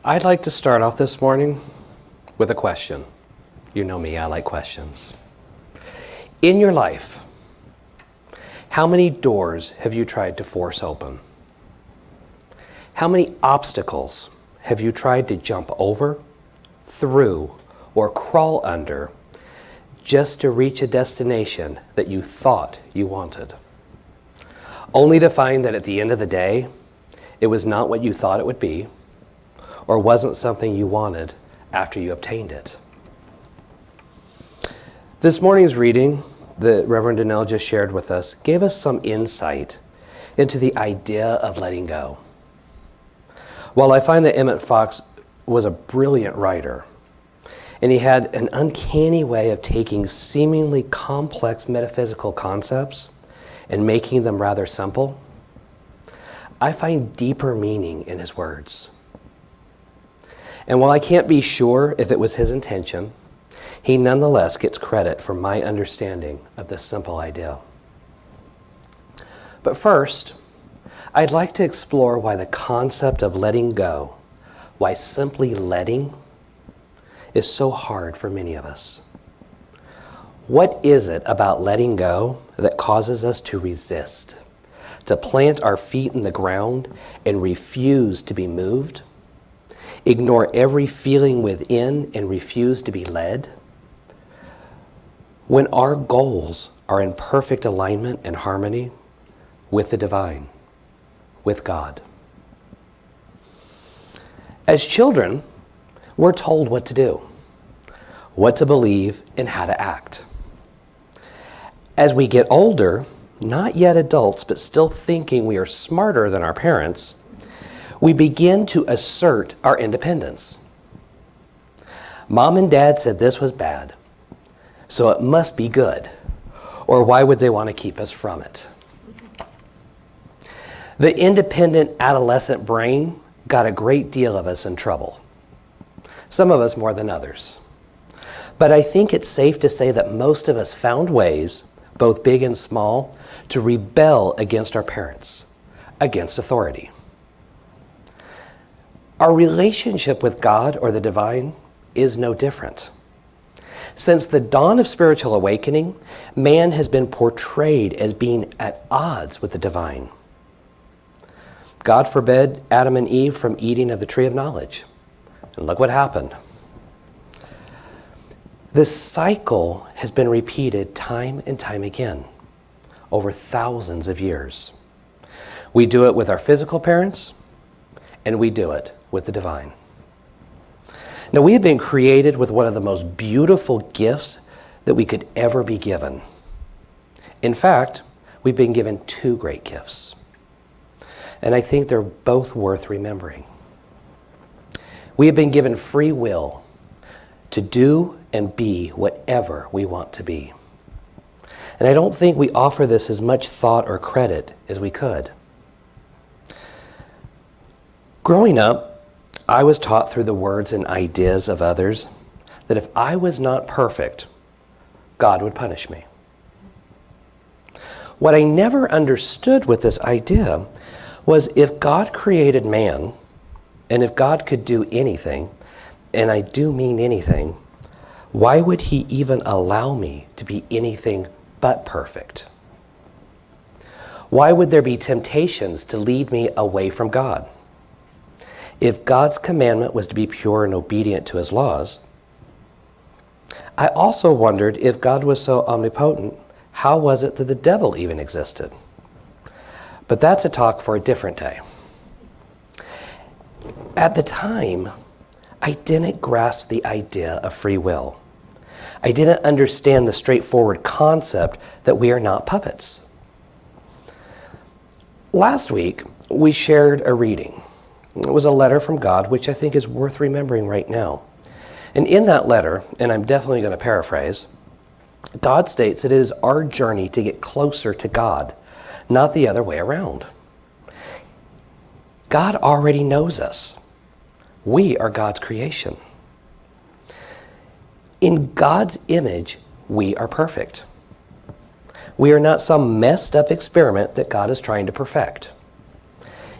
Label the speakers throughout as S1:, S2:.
S1: I'd like to start off this morning with a question. You know me, I like questions. In your life, how many doors have you tried to force open? How many obstacles have you tried to jump over, through, or crawl under just to reach a destination that you thought you wanted? Only to find that at the end of the day, it was not what you thought it would be, or wasn't something you wanted after you obtained it. This morning's reading that Reverend Donnell just shared with us gave us some insight into the idea of letting go. While I find that Emmett Fox was a brilliant writer, and he had an uncanny way of taking seemingly complex metaphysical concepts and making them rather simple, I find deeper meaning in his words. And while I can't be sure if it was his intention, he nonetheless gets credit for my understanding of this simple idea. But first, I'd like to explore why the concept of letting go, why simply letting, is so hard for many of us. What is it about letting go that causes us to resist, to plant our feet in the ground and refuse to be moved, ignore every feeling within and refuse to be led? When our goals are in perfect alignment and harmony with the divine, with God. As children, we're told what to do, what to believe, and how to act. As we get older, not yet adults, but still thinking we are smarter than our parents, we begin to assert our independence. Mom and Dad said this was bad, so it must be good, or why would they want to keep us from it? The independent adolescent brain got a great deal of us in trouble. Some of us more than others. But I think it's safe to say that most of us found ways, both big and small, to rebel against our parents, against authority. Our relationship with God or the divine is no different. Since the dawn of spiritual awakening, man has been portrayed as being at odds with the divine. God forbid Adam and Eve from eating of the tree of knowledge. And look what happened. This cycle has been repeated time and time again over thousands of years. We do it with our physical parents, and we do it with the divine. Now, we have been created with one of the most beautiful gifts that we could ever be given. In fact, we've been given two great gifts. And I think they're both worth remembering. We have been given free will to do and be whatever we want to be. And I don't think we offer this as much thought or credit as we could. Growing up, I was taught through the words and ideas of others that if I was not perfect, God would punish me. What I never understood with this idea was if God created man, and if God could do anything, and I do mean anything, why would he even allow me to be anything but perfect? Why would there be temptations to lead me away from God? If God's commandment was to be pure and obedient to his laws, I also wondered if God was so omnipotent, how was it that the devil even existed? But that's a talk for a different day. At the time, I didn't grasp the idea of free will. I didn't understand the straightforward concept that we are not puppets. Last week, we shared a reading. It was a letter from God, which I think is worth remembering right now. And in that letter, and I'm definitely going to paraphrase, God states that it is our journey to get closer to God, not the other way around. God already knows us. We are God's creation. In God's image, we are perfect. We are not some messed up experiment that God is trying to perfect.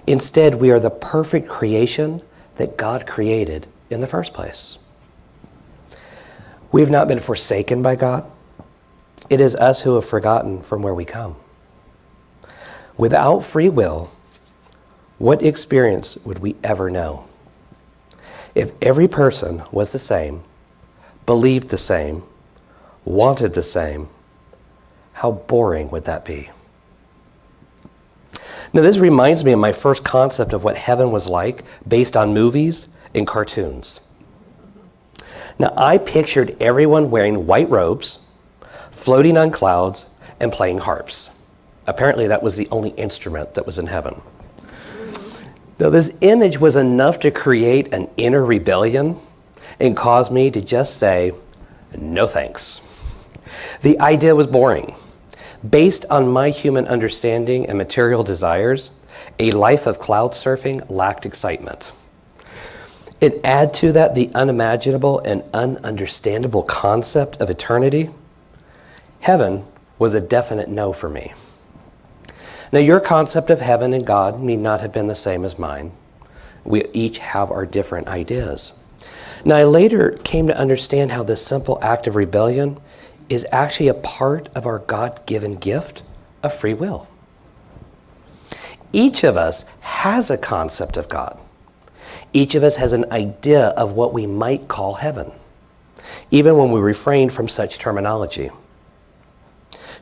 S1: Instead, we are the perfect creation that God created in the first place. We have not been forsaken by God. It is us who have forgotten from where we come. Without free will, what experience would we ever know? If every person was the same, believed the same, wanted the same, how boring would that be? Now, this reminds me of my first concept of what heaven was like based on movies and cartoons. Now, I pictured everyone wearing white robes, floating on clouds, and playing harps. Apparently, that was the only instrument that was in heaven. Now, this image was enough to create an inner rebellion and cause me to just say, no thanks. The idea was boring. Based on my human understanding and material desires, a life of cloud surfing lacked excitement. And add to that the unimaginable and ununderstandable concept of eternity, heaven was a definite no for me. Now, your concept of heaven and God may not have been the same as mine. We each have our different ideas. Now, I later came to understand how this simple act of rebellion is actually a part of our God-given gift of free will. Each of us has a concept of God. Each of us has an idea of what we might call heaven, even when we refrain from such terminology.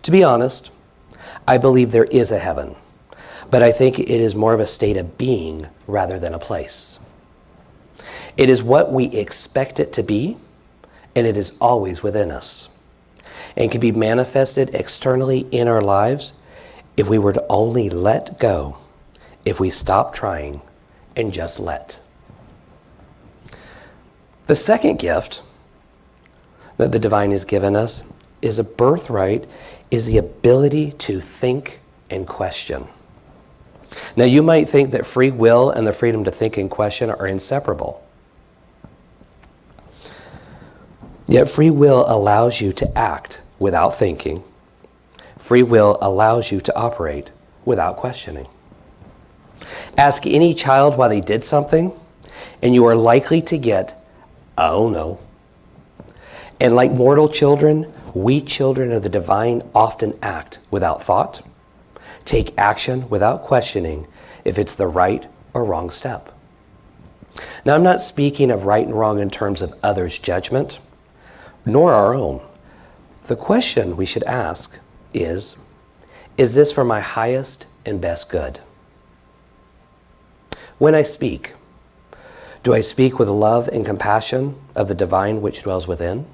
S1: To be honest, I believe there is a heaven, but I think it is more of a state of being rather than a place. It is what we expect it to be, and it is always within us, and can be manifested externally in our lives if we were to only let go, if we stop trying and just let. The second gift that the divine has given us is a birthright, is the ability to think and question. Now, you might think that free will and the freedom to think and question are inseparable. Yet free will allows you to act without thinking. Free will allows you to operate without questioning. Ask any child why they did something, and you are likely to get, "Oh no." And like mortal children, we children of the divine often act without thought, take action without questioning if it's the right or wrong step. Now, I'm not speaking of right and wrong in terms of others' judgment, nor our own. The question we should ask is this for my highest and best good? When I speak, do I speak with love and compassion of the divine which dwells within?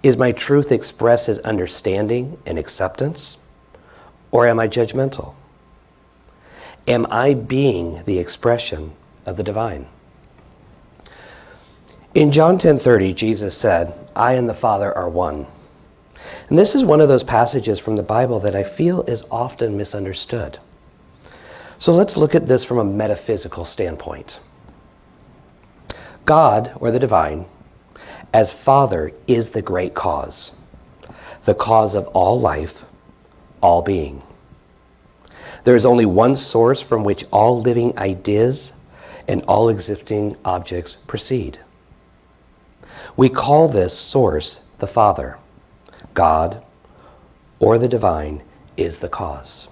S1: Is my truth expressed as understanding and acceptance, or am I judgmental? Am I being the expression of the divine? In John 10:30, Jesus said, "I and the Father are one." And this is one of those passages from the Bible that I feel is often misunderstood. So let's look at this from a metaphysical standpoint. God, or the divine, as Father, is the great cause, the cause of all life, all being. There is only one source from which all living ideas and all existing objects proceed. We call this source the Father. God, or the divine, is the cause.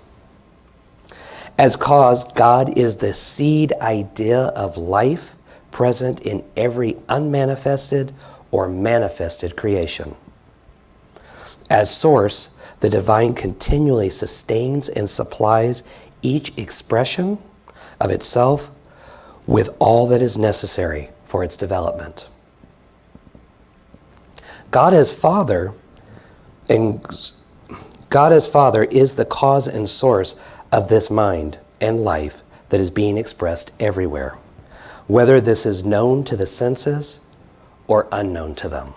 S1: As cause, God is the seed idea of life present in every unmanifested or manifested creation. As source, the divine continually sustains and supplies each expression of itself with all that is necessary for its development. God as Father is the cause and source of this mind and life that is being expressed everywhere, whether this is known to the senses or unknown to them.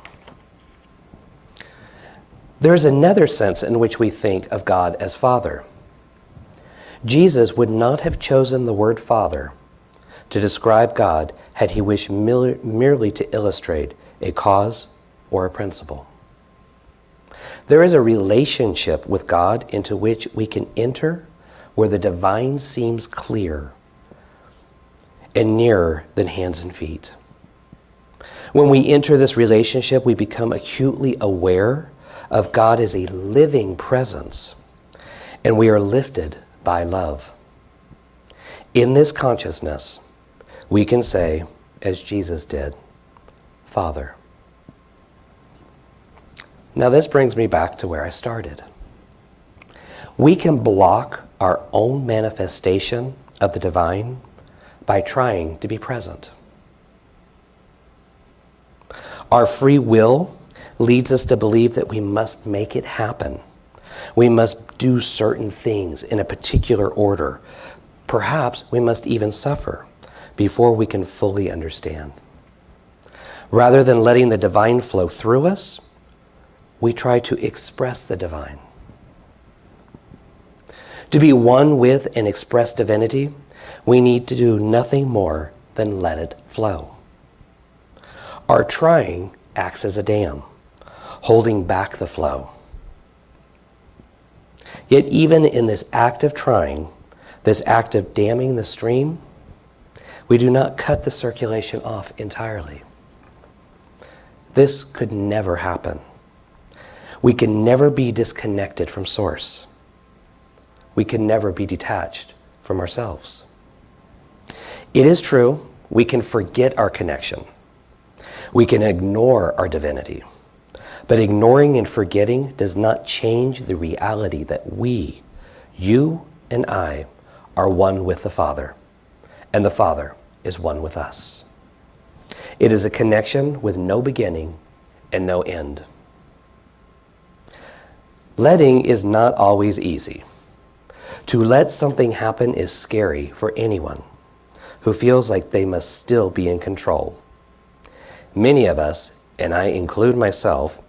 S1: There is another sense in which we think of God as Father. Jesus would not have chosen the word Father to describe God had he wished merely to illustrate a cause or a principle. There is a relationship with God into which we can enter where the divine seems clear and nearer than hands and feet. When we enter this relationship, we become acutely aware of God as a living presence, and we are lifted by love. In this consciousness, we can say, as Jesus did, Father. Now this brings me back to where I started. We can block our own manifestation of the divine by trying to be present. Our free will leads us to believe that we must make it happen. We must do certain things in a particular order. Perhaps we must even suffer before we can fully understand. Rather than letting the divine flow through us, we try to express the divine. To be one with and express divinity, we need to do nothing more than let it flow. Our trying acts as a dam, holding back the flow. Yet even in this act of trying, this act of damming the stream, we do not cut the circulation off entirely. This could never happen. We can never be disconnected from Source. We can never be detached from ourselves. It is true, we can forget our connection. We can ignore our divinity. But ignoring and forgetting does not change the reality that we, you and I, are one with the Father, and the Father is one with us. It is a connection with no beginning and no end. Letting is not always easy. To let something happen is scary for anyone who feels like they must still be in control. Many of us, and I include myself,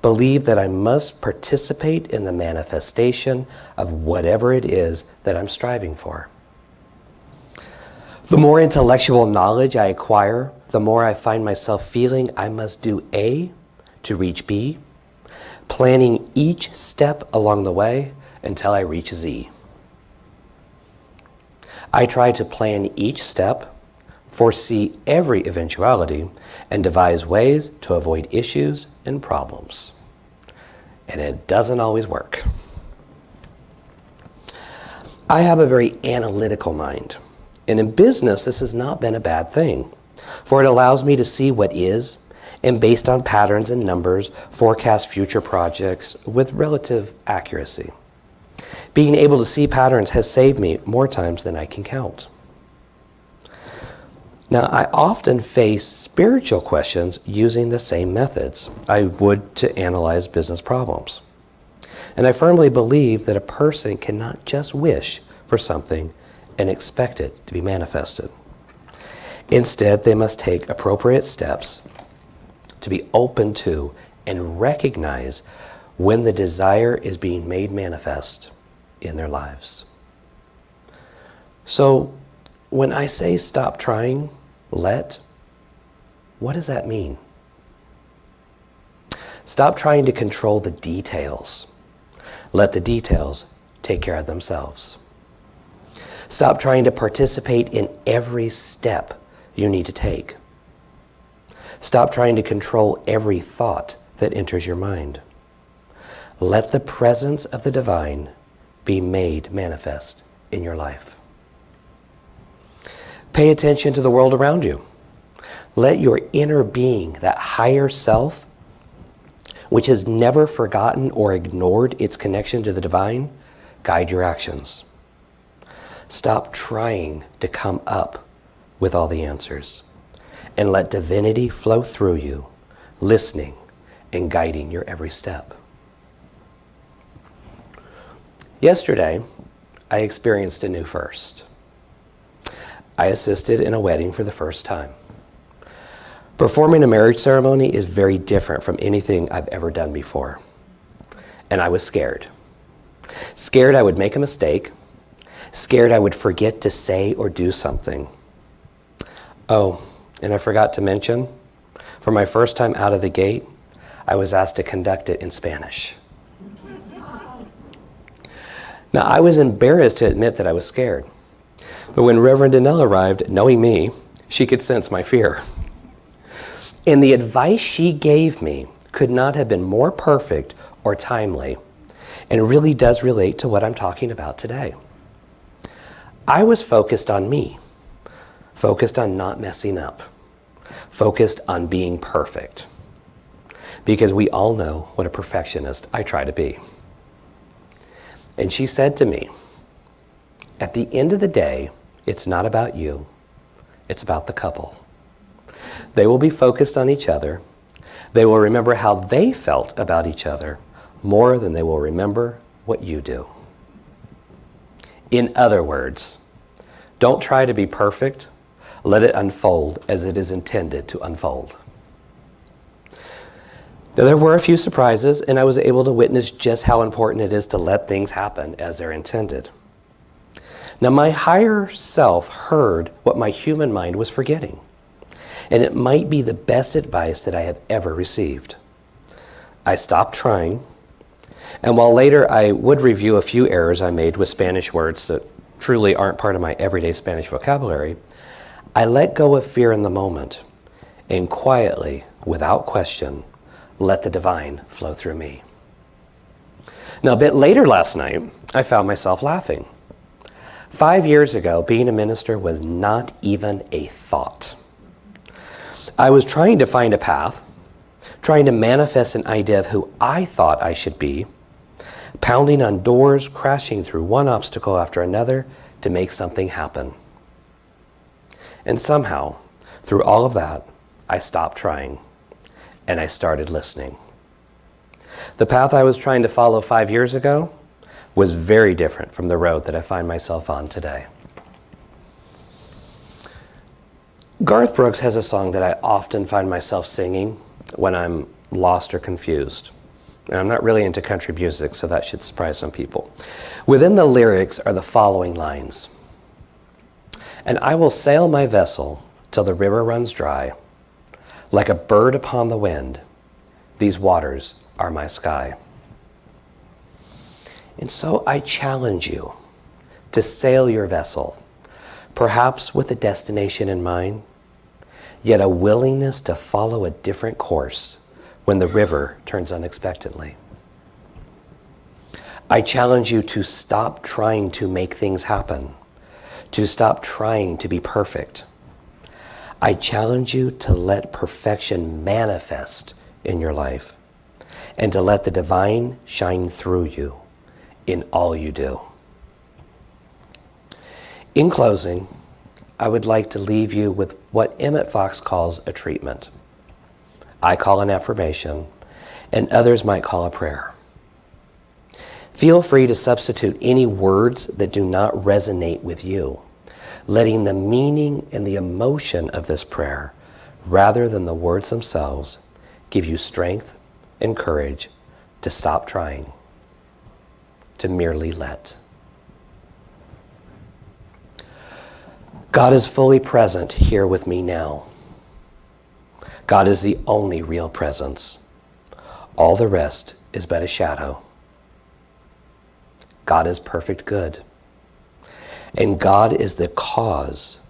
S1: believe that I must participate in the manifestation of whatever it is that I'm striving for. The more intellectual knowledge I acquire, the more I find myself feeling I must do A to reach B, planning each step along the way until I reach Z. I try to plan each step, foresee every eventuality, and devise ways to avoid issues and problems. And it doesn't always work. I have a very analytical mind, and in business this has not been a bad thing, for it allows me to see what is, and based on patterns and numbers, forecast future projects with relative accuracy. Being able to see patterns has saved me more times than I can count. Now, I often face spiritual questions using the same methods I would to analyze business problems. And I firmly believe that a person cannot just wish for something and expect it to be manifested. Instead, they must take appropriate steps to be open to and recognize when the desire is being made manifest in their lives. So, when I say stop trying, let, what does that mean? Stop trying to control the details. Let the details take care of themselves. Stop trying to participate in every step you need to take. Stop trying to control every thought that enters your mind. Let the presence of the divine be made manifest in your life. Pay attention to the world around you. Let your inner being, that higher self, which has never forgotten or ignored its connection to the divine, guide your actions. Stop trying to come up with all the answers, and let divinity flow through you, listening and guiding your every step. Yesterday, I experienced a new first. I assisted in a wedding for the first time. Performing a marriage ceremony is very different from anything I've ever done before. And I was scared. Scared I would make a mistake. Scared I would forget to say or do something. Oh, and I forgot to mention, for my first time out of the gate, I was asked to conduct it in Spanish. Now, I was embarrassed to admit that I was scared. But when Reverend Danelle arrived, knowing me, she could sense my fear. And the advice she gave me could not have been more perfect or timely, and it really does relate to what I'm talking about today. I was focused on me, focused on not messing up, focused on being perfect, because we all know what a perfectionist I try to be. And she said to me, at the end of the day, it's not about you, it's about the couple. They will be focused on each other. They will remember how they felt about each other more than they will remember what you do. In other words, don't try to be perfect. Let it unfold as it is intended to unfold. Now, there were a few surprises, and I was able to witness just how important it is to let things happen as they're intended. Now, my higher self heard what my human mind was forgetting, and it might be the best advice that I have ever received. I stopped trying, and while later I would review a few errors I made with Spanish words that truly aren't part of my everyday Spanish vocabulary, I let go of fear in the moment and quietly, without question, let the divine flow through me. Now, a bit later last night, I found myself laughing. 5 years ago, being a minister was not even a thought. I was trying to find a path, trying to manifest an idea of who I thought I should be, pounding on doors, crashing through one obstacle after another to make something happen. And somehow, through all of that, I stopped trying and I started listening. The path I was trying to follow 5 years ago was very different from the road that I find myself on today. Garth Brooks has a song that I often find myself singing when I'm lost or confused. And I'm not really into country music, so that should surprise some people. Within the lyrics are the following lines. And I will sail my vessel till the river runs dry. Like a bird upon the wind, these waters are my sky. And so I challenge you to sail your vessel, perhaps with a destination in mind, yet a willingness to follow a different course when the river turns unexpectedly. I challenge you to stop trying to make things happen, to stop trying to be perfect. I challenge you to let perfection manifest in your life and to let the divine shine through you in all you do. In closing, I would like to leave you with what Emmett Fox calls a treatment. I call an affirmation, and others might call a prayer. Feel free to substitute any words that do not resonate with you, letting the meaning and the emotion of this prayer, rather than the words themselves, give you strength and courage to stop trying, to merely let. God is fully present here with me now. God is the only real presence. All the rest is but a shadow. God is perfect good. And God is the cause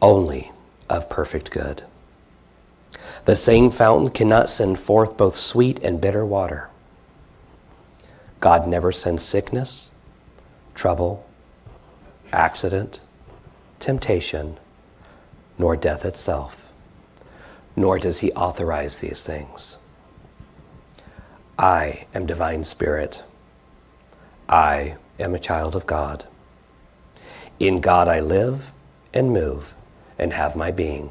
S1: only of perfect good. The same fountain cannot send forth both sweet and bitter water. God never sends sickness, trouble, accident, temptation, nor death itself, nor does he authorize these things. I am divine spirit. I am a child of God. In God I live and move and have my being,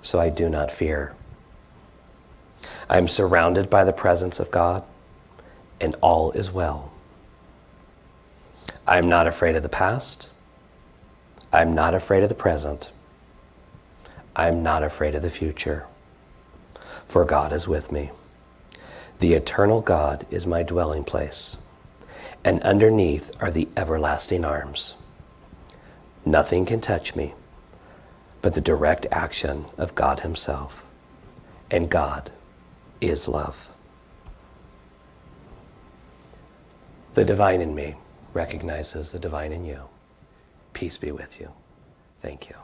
S1: so I do not fear. I am surrounded by the presence of God, and all is well. I am not afraid of the past. I am not afraid of the present. I am not afraid of the future, for God is with me. The eternal God is my dwelling place, and underneath are the everlasting arms. Nothing can touch me but the direct action of God himself, and God is love. The divine in me recognizes the divine in you. Peace be with you. Thank you.